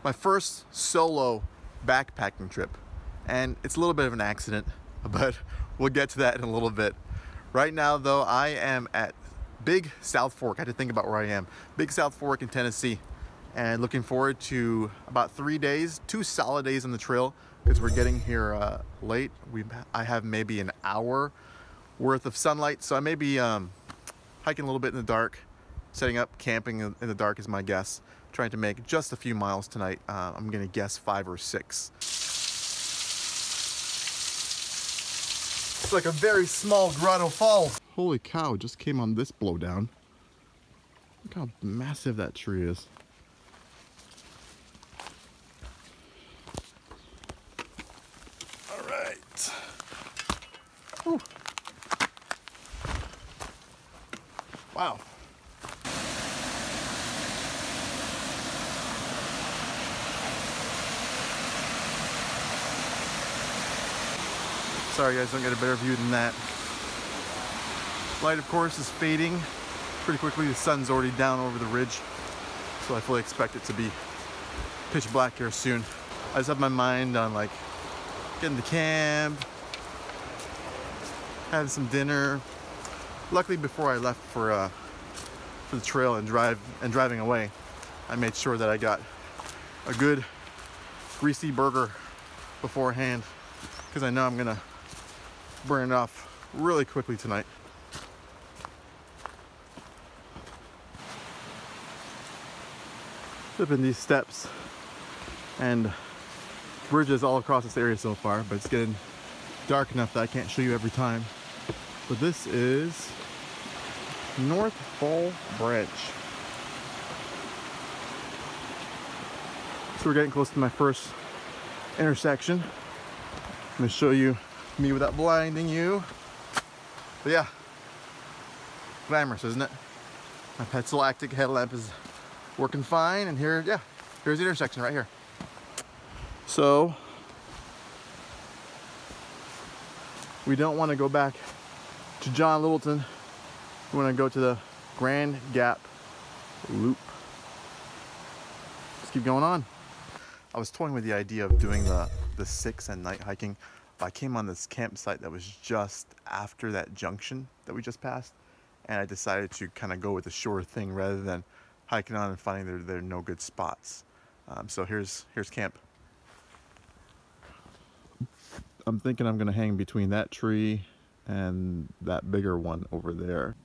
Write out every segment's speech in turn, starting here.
My first solo backpacking trip, and it's a little bit of an accident, but we'll get to that in a little bit. Right now though, I am at Big South Fork. I had to think about where I am. Big South Fork in Tennessee, and looking forward to about 3 days, 2 solid days on the trail, because we're getting here late. I have maybe an hour worth of sunlight, so I may be hiking a little bit in the dark, setting up camping in the dark is my guess. Trying to make just a few miles tonight. I'm gonna guess 5 or 6. It's like a very small grotto fall. Holy cow, just came on this blowdown. Look how massive that tree is. All right. Whew. Wow. Sorry guys, don't get a better view than that. Light of course is fading pretty quickly. The sun's already down over the ridge, so I fully expect it to be pitch black here soon. I just have my mind on like getting to camp, having some dinner. Luckily before I left for the trail and driving away, I made sure that I got a good greasy burger beforehand, because I know I'm gonna burn it off really quickly tonight. Flipping these steps and bridges all across this area so far, but it's getting dark enough that I can't show you every time. But this is North Fall Branch. So we're getting close to my first intersection. I'm gonna show you me without blinding you. But yeah, glamorous, isn't it? My Petzolactic headlamp is working fine, and here's the intersection right here. So we don't want to go back to John Littleton. We want to go to the Grand Gap Loop. Let's keep going on. I was toying with the idea of doing the 6 and night hiking. I came on this campsite that was just after that junction that we just passed, and I decided to kind of go with the sure thing rather than hiking on and finding there are no good spots. So here's camp. I'm thinking I'm gonna hang between that tree and that bigger one over there.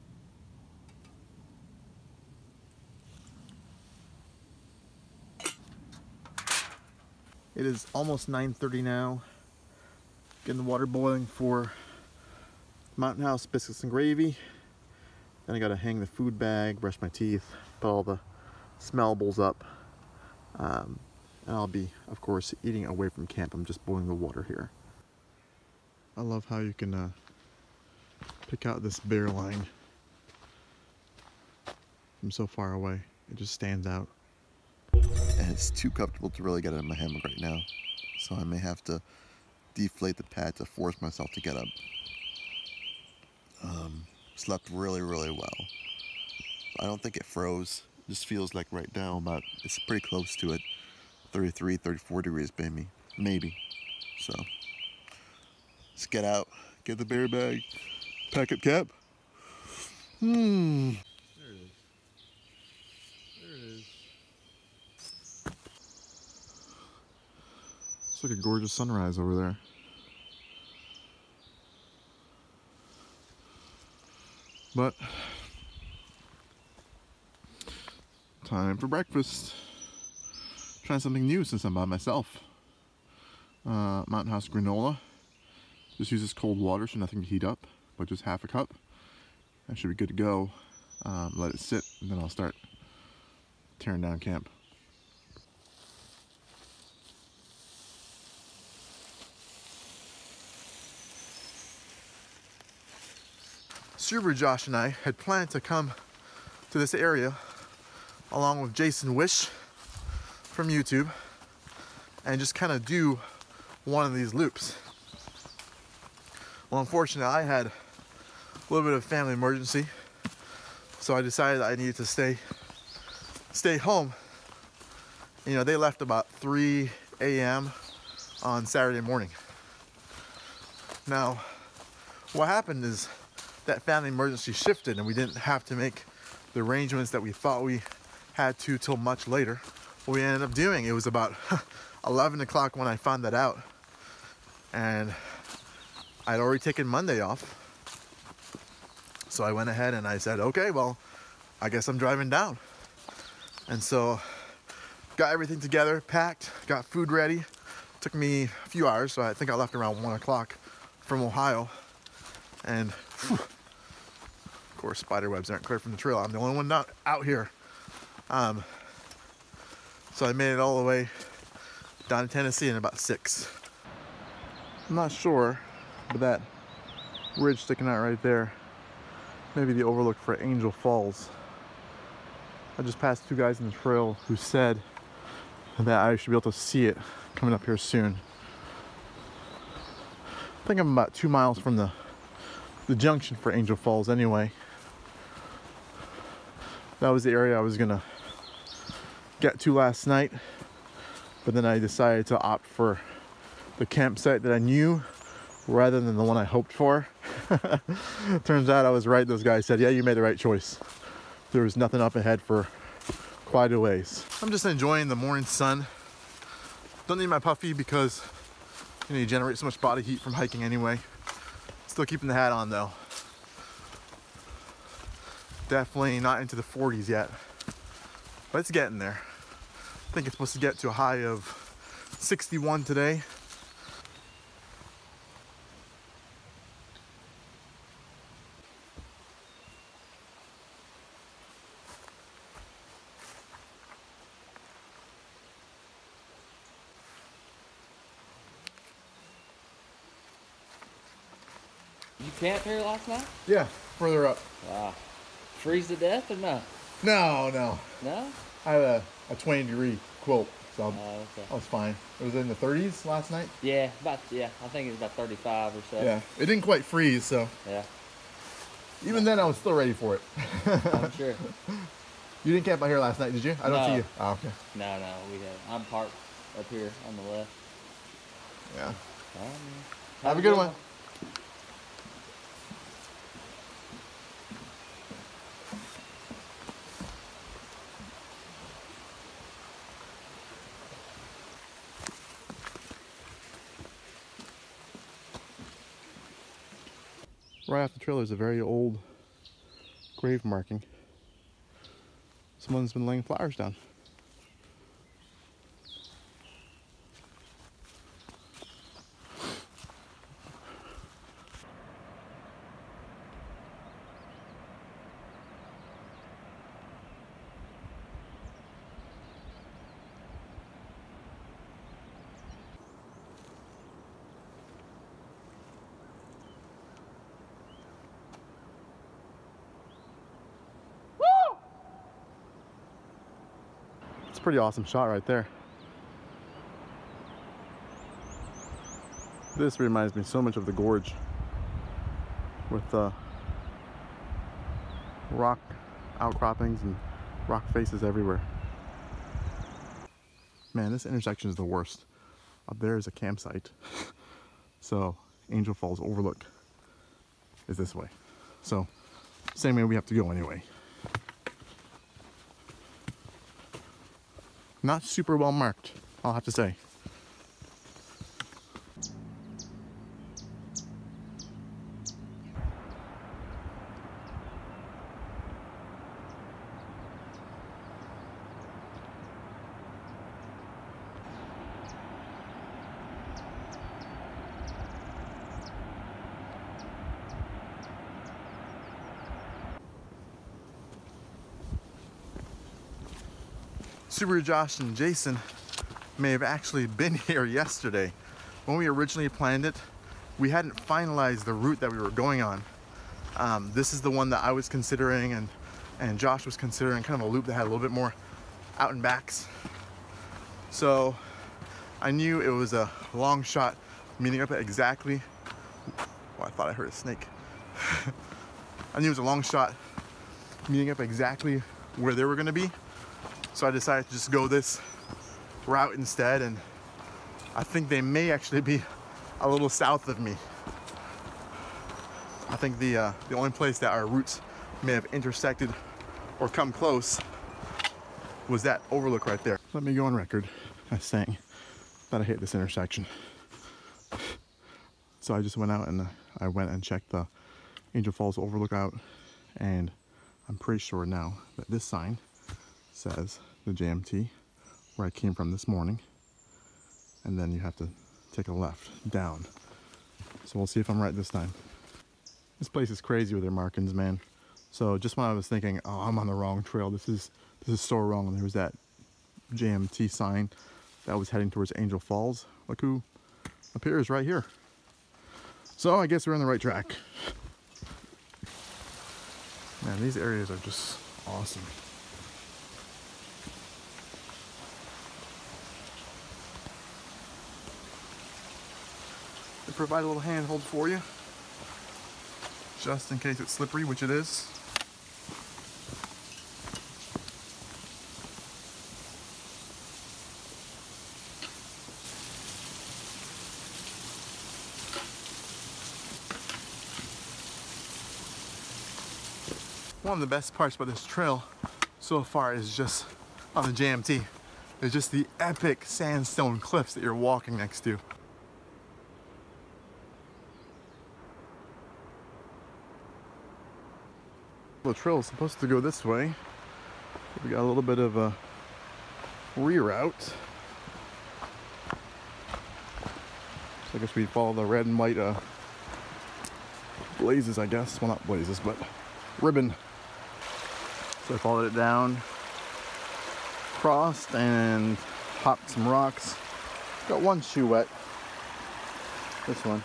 It is almost 9:30 now. Getting the water boiling for Mountain House biscuits and gravy. Then I gotta hang the food bag, brush my teeth, put all the smellables up. And I'll be, of course, eating away from camp. I'm just boiling the water here. I love how you can pick out this bear line from so far away. It just stands out. And it's too comfortable to really get out of my hammock right now. So I may have to deflate the pad to force myself to get up. Slept really well. I don't think it froze. It just feels like right now it's pretty close to it. 33, 34 degrees maybe. So let's get out, get the bear bag, pack up cap. There it is. There it is. It's like a gorgeous sunrise over there. But time for breakfast. Trying something new since I'm by myself. Mountain House granola. Just uses cold water, so nothing to heat up, but just half a cup. That should be good to go. Let it sit, and then I'll start tearing down camp. Super Josh and I had planned to come to this area along with Jason Wish from YouTube and just kind of do one of these loops. Well, unfortunately, I had a little bit of a family emergency, so I decided I needed to stay home You know, they left about 3 a.m. on Saturday morning. Now, what happened is that family emergency shifted and we didn't have to make the arrangements that we thought we had to till much later. What we ended up doing, it was about 11 o'clock when I found that out. And I'd already taken Monday off. So I went ahead and I said, okay, well, I guess I'm driving down. And so got everything together, packed, got food ready. Took me a few hours, so I think I left around 1 o'clock from Ohio. And whew, of course, spider webs aren't clear from the trail. I'm the only one not out here. So I made it all the way down to Tennessee in about 6. I'm not sure, but that ridge sticking out right there, maybe the overlook for Angel Falls. I just passed 2 guys in the trail who said that I should be able to see it coming up here soon. I think I'm about 2 miles from the junction for Angel Falls anyway. That was the area I was gonna get to last night, but then I decided to opt for the campsite that I knew rather than the one I hoped for. Turns out I was right. Those guys said, yeah, you made the right choice. There was nothing up ahead for quite a ways. I'm just enjoying the morning sun. Don't need my puffy because you generate so much body heat from hiking anyway. Still keeping the hat on though. Definitely not into the 40s yet, but it's getting there. I think it's supposed to get to a high of 61 today. You camped here last night? Yeah, further up. Wow. Freeze to death or no? No. No? I had a 20-degree quilt, so Okay. I was fine. It was in the 30s last night. Yeah, I think it was about 35 or so. Yeah, it didn't quite freeze, so. Yeah. Even then, I was still ready for it. I'm sure. You didn't camp out here last night, did you? I don't see you. Oh, okay. No, we have. I'm parked up here on the left. Yeah. Have Have a good one. Right off the trail is a very old grave marking. Someone's been laying flowers down. Pretty awesome shot right there. This reminds me so much of the gorge with rock outcroppings and rock faces everywhere. Man, this intersection is the worst. Up there is a campsite. So Angel Falls Overlook is this way. So same way we have to go anyway. Not super well marked, I'll have to say. Subaru Josh and Jason may have actually been here yesterday. When we originally planned it, we hadn't finalized the route that we were going on. This is the one that I was considering and Josh was considering, kind of a loop that had a little bit more out and backs. So I knew it was a long shot meeting up at exactly, oh, I thought I heard a snake. I knew it was a long shot meeting up exactly where they were gonna be. So I decided to just go this route instead, and I think they may actually be a little south of me. I think the only place that our routes may have intersected or come close was that overlook right there. Let me go on record as saying that I hate this intersection. So I just went out and I went and checked the Angel Falls overlook out, and I'm pretty sure now that this sign says the JMT where I came from this morning, and then you have to take a left down. So we'll see if I'm right this time. This place is crazy with their markings, man. So just when I was thinking, oh, I'm on the wrong trail, this is so wrong, and there was that JMT sign that was heading towards Angel Falls. Look who appears right here. So I guess we're on the right track. Man, these areas are just awesome. They provide a little handhold for you, just in case it's slippery, which it is. One of the best parts about this trail so far is just on the JMT. It's just the epic sandstone cliffs that you're walking next to. The trail is supposed to go this way. We got a little bit of a reroute. So I guess we follow the red and white blazes, I guess. Well, not blazes, but ribbon. So I followed it down, crossed, and hopped some rocks. Got one shoe wet. This one.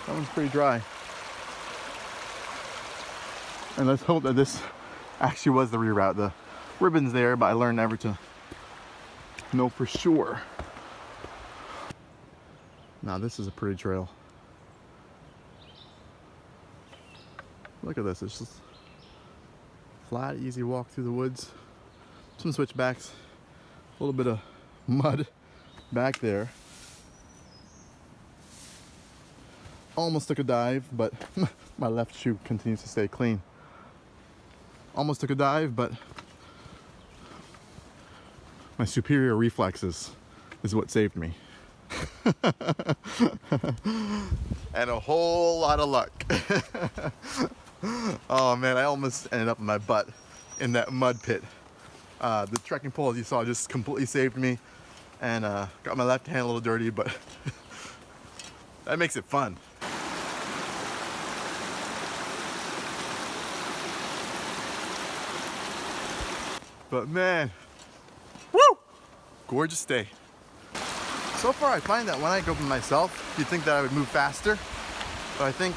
That one's pretty dry. And let's hope that this actually was the reroute. The ribbon's there, but I learned never to know for sure. Now this is a pretty trail. Look at this, it's just flat, easy walk through the woods. Some switchbacks, a little bit of mud back there. Almost took a dive, but my left shoe continues to stay clean. Almost took a dive, but my superior reflexes is what saved me. And a whole lot of luck. Oh man, I almost ended up in my butt in that mud pit. The trekking pole, as you saw, just completely saved me, and got my left hand a little dirty, but that makes it fun. But man, woo! Gorgeous day. So far I find that when I go by myself, you'd think that I would move faster, but I think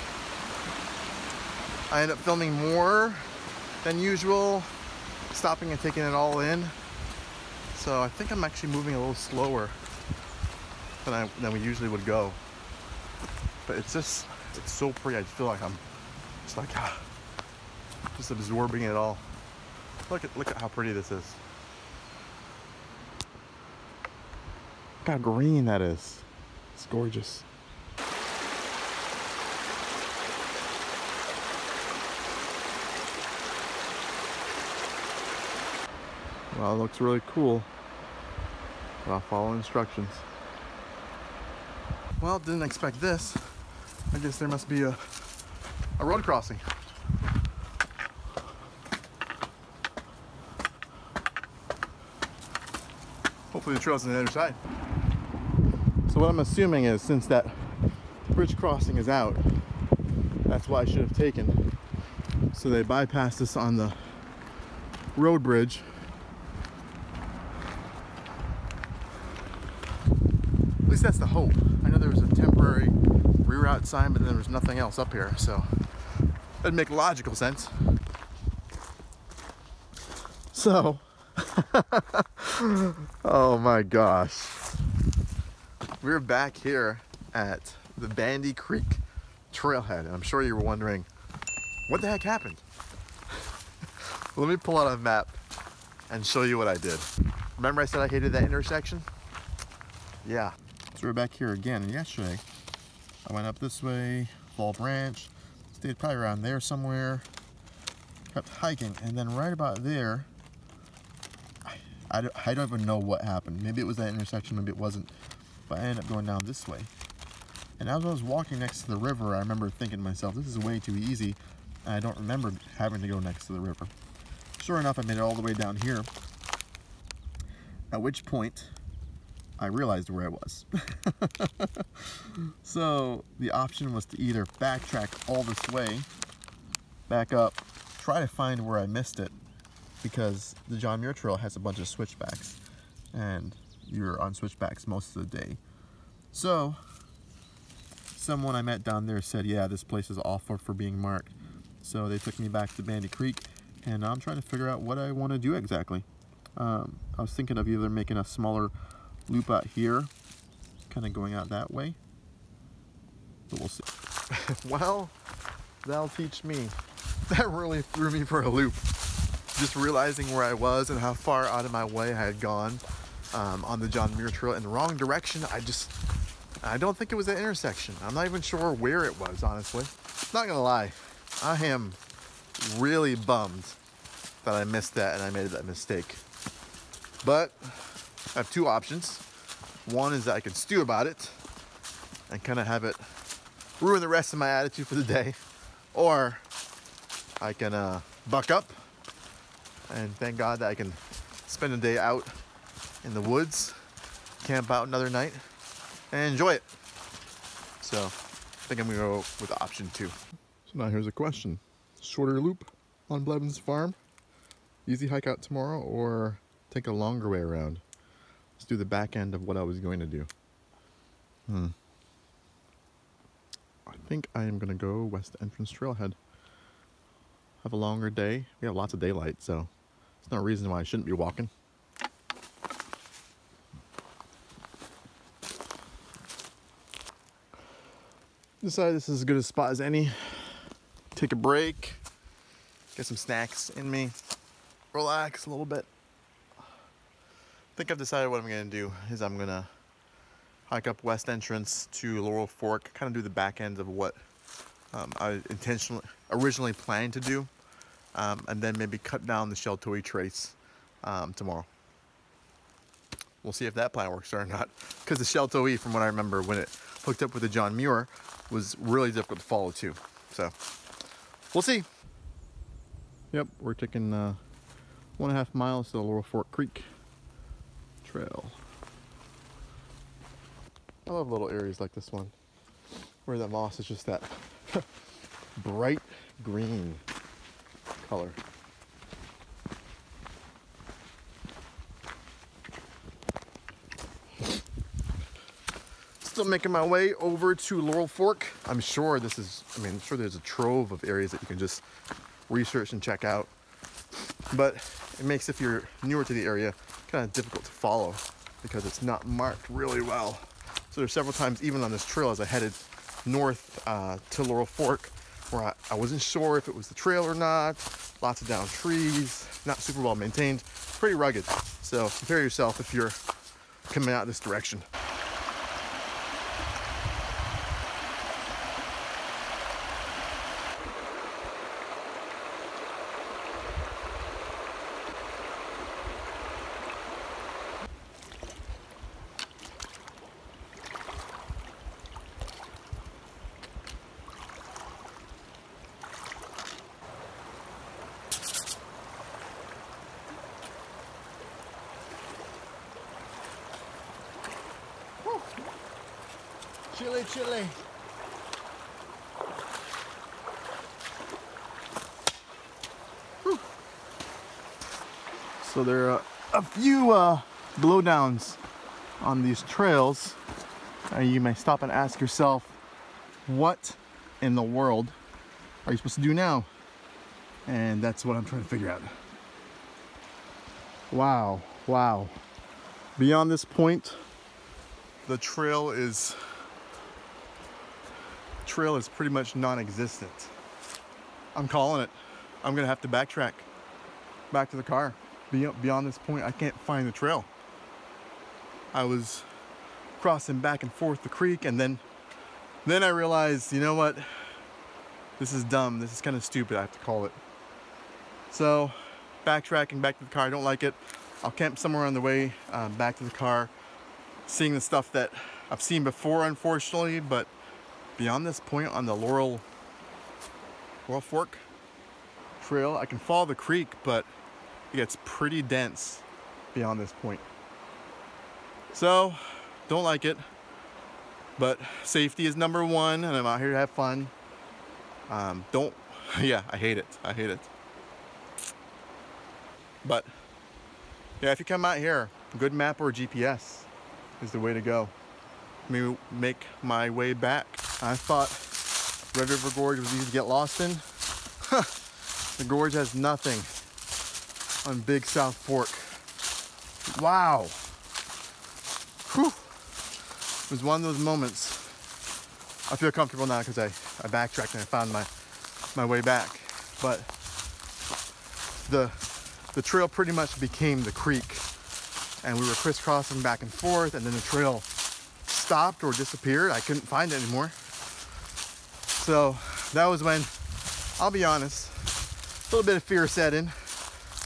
I end up filming more than usual, stopping and taking it all in. So I think I'm actually moving a little slower than we usually would go. But it's so pretty. I feel like I'm just like just absorbing it all. Look at how pretty this is. Look how green that is. It's gorgeous. Well, it looks really cool, but I'll follow instructions. Well, didn't expect this. I guess there must be a road crossing. Hopefully the trail's on the other side. So what I'm assuming is, since that bridge crossing is out, that's why I should have taken. So they bypassed us on the road bridge. At least that's the hope. I know there was a temporary reroute sign, but then there was nothing else up here, so that'd make logical sense. So, oh my gosh. We're back here at the Bandy Creek trailhead, and I'm sure you were wondering, what the heck happened? Let me pull out a map and show you what I did. Remember I said I hated that intersection? Yeah. So we're back here again, and yesterday I went up this way, Fall Branch, stayed probably around there somewhere, kept hiking, and then right about there, I don't even know what happened. Maybe it was that intersection, maybe it wasn't, but I ended up going down this way. And as I was walking next to the river, I remember thinking to myself, this is way too easy, and I don't remember having to go next to the river. Sure enough, I made it all the way down here, at which point I realized where I was. So the option was to either backtrack all this way, back up, try to find where I missed it, because the John Muir Trail has a bunch of switchbacks, and you're on switchbacks most of the day. So someone I met down there said, yeah, this place is awful for being marked. So they took me back to Bandy Creek, and I'm trying to figure out what I want to do exactly. I was thinking of either making a smaller loop out here, kind of going out that way, but we'll see. Well, that'll teach me. That really threw me for a loop. Just realizing where I was and how far out of my way I had gone on the John Muir Trail in the wrong direction. I don't think it was that intersection. I'm not even sure where it was, honestly. Not gonna lie, I am really bummed that I missed that and I made that mistake. But I have two options. One is that I can stew about it and kind of have it ruin the rest of my attitude for the day, or I can buck up and thank God that I can spend a day out in the woods, camp out another night, and enjoy it. So I think I'm gonna go with option 2. So now here's a question. Shorter loop on Blevins Farm, easy hike out tomorrow, or take a longer way around? Let's do the back end of what I was going to do. I think I am gonna go West Entrance Trailhead. Have a longer day. We have lots of daylight, so there's no reason why I shouldn't be walking. Decided this is as good a spot as any. Take a break, get some snacks in me, relax a little bit. I think I've decided what I'm gonna do is I'm gonna hike up West Entrance to Laurel Fork, kind of do the back end of what I originally planned to do, and then maybe cut down the Sheltowee Trace tomorrow. We'll see if that plan works or not, because the Sheltowee, from what I remember when it hooked up with the John Muir, was really difficult to follow too. So we'll see. Yep, we're taking 1.5 miles to the Laurel Fork Creek Trail. I love little areas like this one, where the moss is just that bright green color. Still making my way over to Laurel Fork. I'm sure I'm sure there's a trove of areas that you can just research and check out. But it makes, if you're newer to the area, kind of difficult to follow because it's not marked really well. So there's several times, even on this trail, as I headed north to Laurel Fork, where I wasn't sure if it was the trail or not. Lots of down trees, not super well maintained, pretty rugged. So prepare yourself if you're coming out this direction. Chilly, chilly. Whew. So there are a few blowdowns on these trails. You may stop and ask yourself, what in the world are you supposed to do now? And that's what I'm trying to figure out. Wow, wow. Beyond this point, the trail is pretty much non-existent. I'm calling it. I'm gonna have to backtrack back to the car. beyond this point, I can't find the trail. I was crossing back and forth the creek, and then I realized, you know what? This is dumb. This is kind of stupid, I have to call it. So, backtracking back to the car, I don't like it. I'll camp somewhere on the way back to the car, seeing the stuff that I've seen before, unfortunately, but beyond this point on the Laurel Fork Trail, I can follow the creek, but it gets pretty dense beyond this point. So, don't like it, but safety is number one, and I'm out here to have fun. Yeah, I hate it. I hate it. But yeah, if you come out here, good map or GPS is the way to go. Maybe make my way back. I thought Red River Gorge was easy to get lost in. The gorge has nothing on Big South Fork. Wow. Whew. It was one of those moments. I feel comfortable now because I backtracked and I found my way back. But the trail pretty much became the creek, and we were crisscrossing back and forth, and then the trail stopped or disappeared. I couldn't find it anymore. So that was when, I'll be honest, a little bit of fear set in.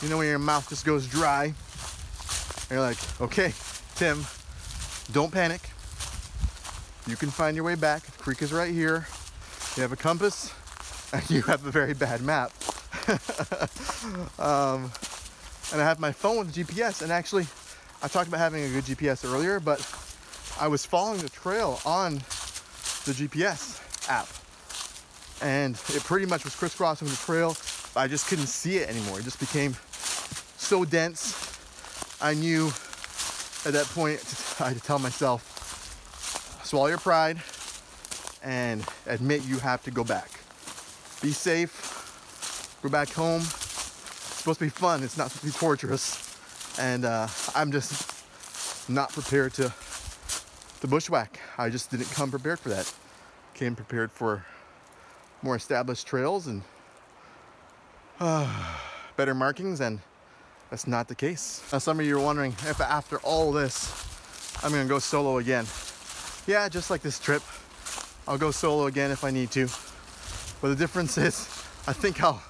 You know when your mouth just goes dry, and you're like, okay, Tim, don't panic. You can find your way back. The creek is right here. You have a compass, and you have a very bad map. And I have my phone with GPS, and actually, I talked about having a good GPS earlier, but I was following the trail on the GPS app, and it pretty much was crisscrossing the trail. I just couldn't see it anymore. It just became so dense. I knew at that point I had to tell myself, swallow your pride and admit you have to go back. Be safe, go back home. It's supposed to be fun, it's not supposed to be torturous. And I'm just not prepared to bushwhack. I just didn't come prepared for that. Came prepared for more established trails and better markings, and that's not the case. Now, some of you are wondering if after all this, I'm gonna go solo again. Yeah, just like this trip, I'll go solo again if I need to. But the difference is, I think I'll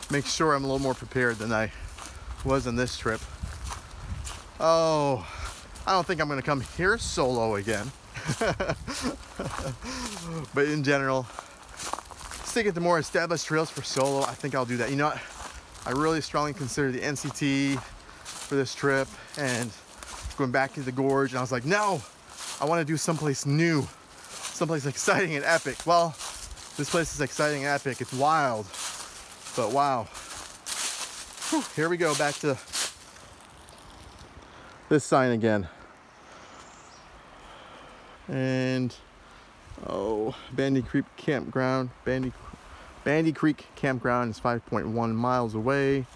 make sure I'm a little more prepared than I was on this trip. Oh, I don't think I'm gonna come here solo again. But in general, sticking to more established trails for solo, I think I'll do that. You know what? I really strongly consider the NCT for this trip and going back to the gorge, and I was like, no, I want to do someplace new, someplace exciting and epic. Well, this place is exciting and epic. It's wild, but wow. Whew, here we go, back to this sign again. And oh, Bandy Creek Campground. Bandy Creek Campground is 5.1 miles away.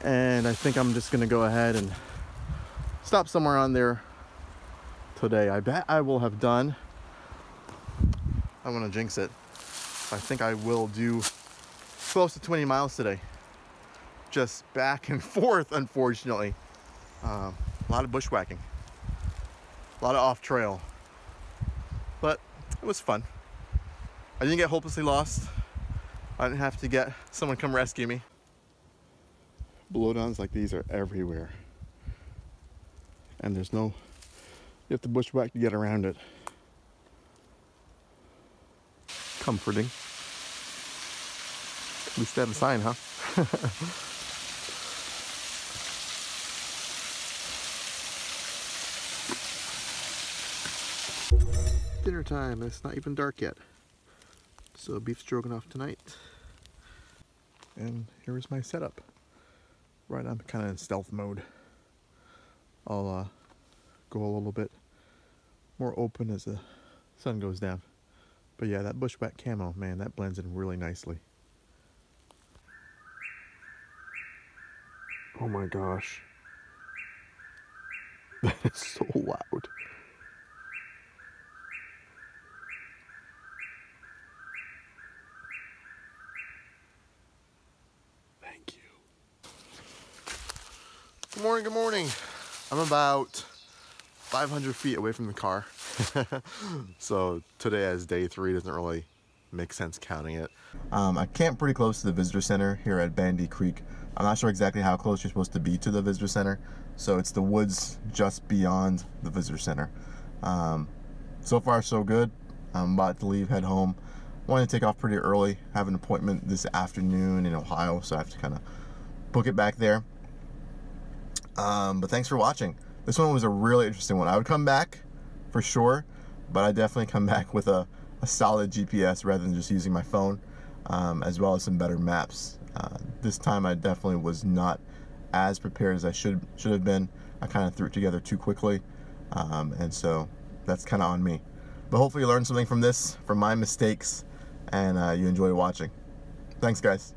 And I think I'm just gonna go ahead and stop somewhere on there today. I bet I will have done, I want to jinx it, I think I will do close to 20 miles today. Just back and forth, unfortunately. A lot of bushwhacking. A lot of off trail. But it was fun. I didn't get hopelessly lost. I didn't have to get someone come rescue me. Blowdowns like these are everywhere. And there's no, you have to bushwhack to get around it. Comforting. At least they have a sign, huh? Dinner time. It's not even dark yet. So beef stroganoff tonight. And here's my setup. Right, I'm kind of in stealth mode. I'll go a little bit more open as the sun goes down. But yeah, that bushwhack camo, man, that blends in really nicely. Oh my gosh. That is so loud. Thank you. morning, good morning. I'm about 500 feet away from the car. So today as day 3 doesn't really make sense counting it. I camped pretty close to the visitor center here at Bandy Creek. I'm not sure exactly how close you're supposed to be to the visitor center. So it's the woods just beyond the visitor center. So far so good. I'm about to leave, head home. Wanted to take off pretty early. I have an appointment this afternoon in Ohio, so I have to kind of book it back there. But thanks for watching. This one was a really interesting one. I would come back for sure, but I definitely come back with a solid GPS rather than just using my phone, as well as some better maps. This time I definitely was not as prepared as I should have been. I kind of threw it together too quickly, and so that's kind of on me. But hopefully you learned something from this, from my mistakes, and you enjoy watching. Thanks, guys.